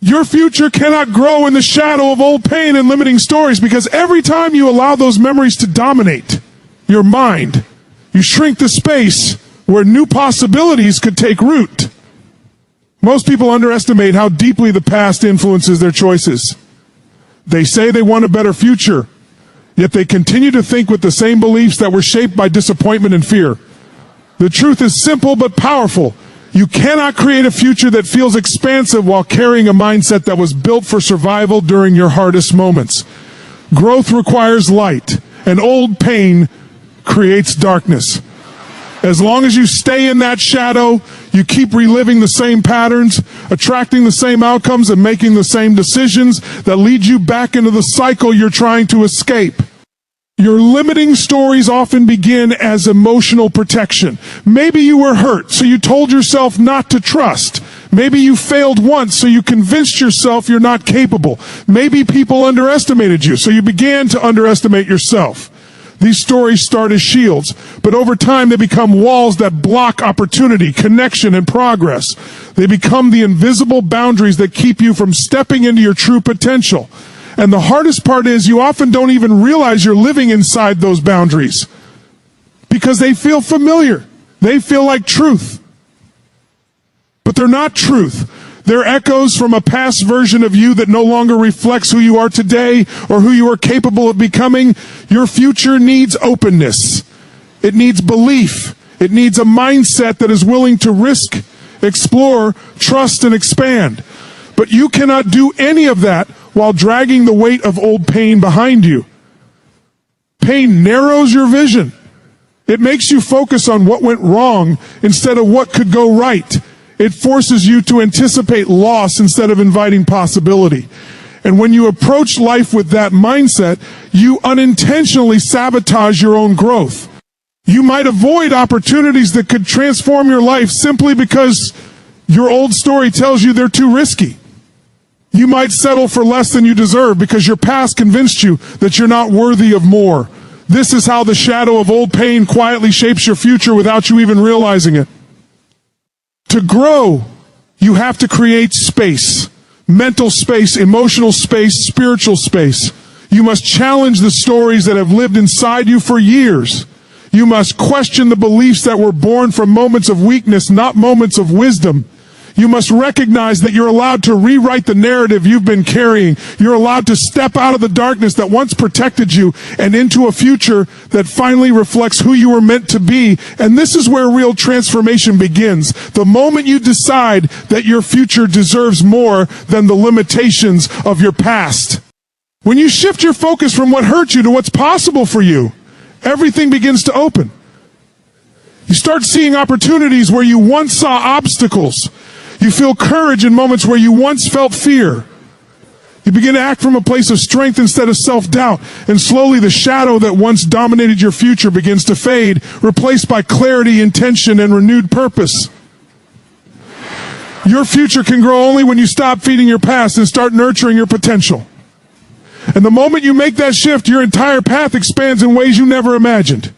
Your future cannot grow in the shadow of old pain and limiting stories, because every time you allow those memories to dominate your mind, you shrink the space where new possibilities could take root. Most people underestimate how deeply the past influences their choices. They say they want a better future, yet they continue to think with the same beliefs that were shaped by disappointment and fear. The truth is simple but powerful. You cannot create a future that feels expansive while carrying a mindset that was built for survival during your hardest moments. Growth requires light, and old pain creates darkness. As long as you stay in that shadow, you keep reliving the same patterns, attracting the same outcomes, and making the same decisions that lead you back into the cycle you're trying to escape. Your limiting stories often begin as emotional protection. Maybe you were hurt, so you told yourself not to trust. Maybe you failed once, so you convinced yourself you're not capable. Maybe people underestimated you, so you began to underestimate yourself. These stories start as shields, but over time they become walls that block opportunity, connection, and progress. They become the invisible boundaries that keep you from stepping into your true potential. And the hardest part is you often don't even realize you're living inside those boundaries because they feel familiar. They feel like truth. But they're not truth. They're echoes from a past version of you that no longer reflects who you are today or who you are capable of becoming. Your future needs openness. It needs belief. It needs a mindset that is willing to risk, explore, trust, and expand. But you cannot do any of that while dragging the weight of old pain behind you. Pain narrows your vision. It makes you focus on what went wrong instead of what could go right. It forces you to anticipate loss instead of inviting possibility. And when you approach life with that mindset, you unintentionally sabotage your own growth. You might avoid opportunities that could transform your life simply because your old story tells you they're too risky. You might settle for less than you deserve because your past convinced you that you're not worthy of more. This is how the shadow of old pain quietly shapes your future without you even realizing it. To grow, you have to create space. Mental space, emotional space, spiritual space. You must challenge the stories that have lived inside you for years. You must question the beliefs that were born from moments of weakness, not moments of wisdom. You must recognize that you're allowed to rewrite the narrative you've been carrying. You're allowed to step out of the darkness that once protected you and into a future that finally reflects who you were meant to be. And this is where real transformation begins. The moment you decide that your future deserves more than the limitations of your past. When you shift your focus from what hurt you to what's possible for you, everything begins to open. You start seeing opportunities where you once saw obstacles. You feel courage in moments where you once felt fear. You begin to act from a place of strength instead of self-doubt. And slowly the shadow that once dominated your future begins to fade, replaced by clarity, intention, and renewed purpose. Your future can grow only when you stop feeding your past and start nurturing your potential. And the moment you make that shift, your entire path expands in ways you never imagined.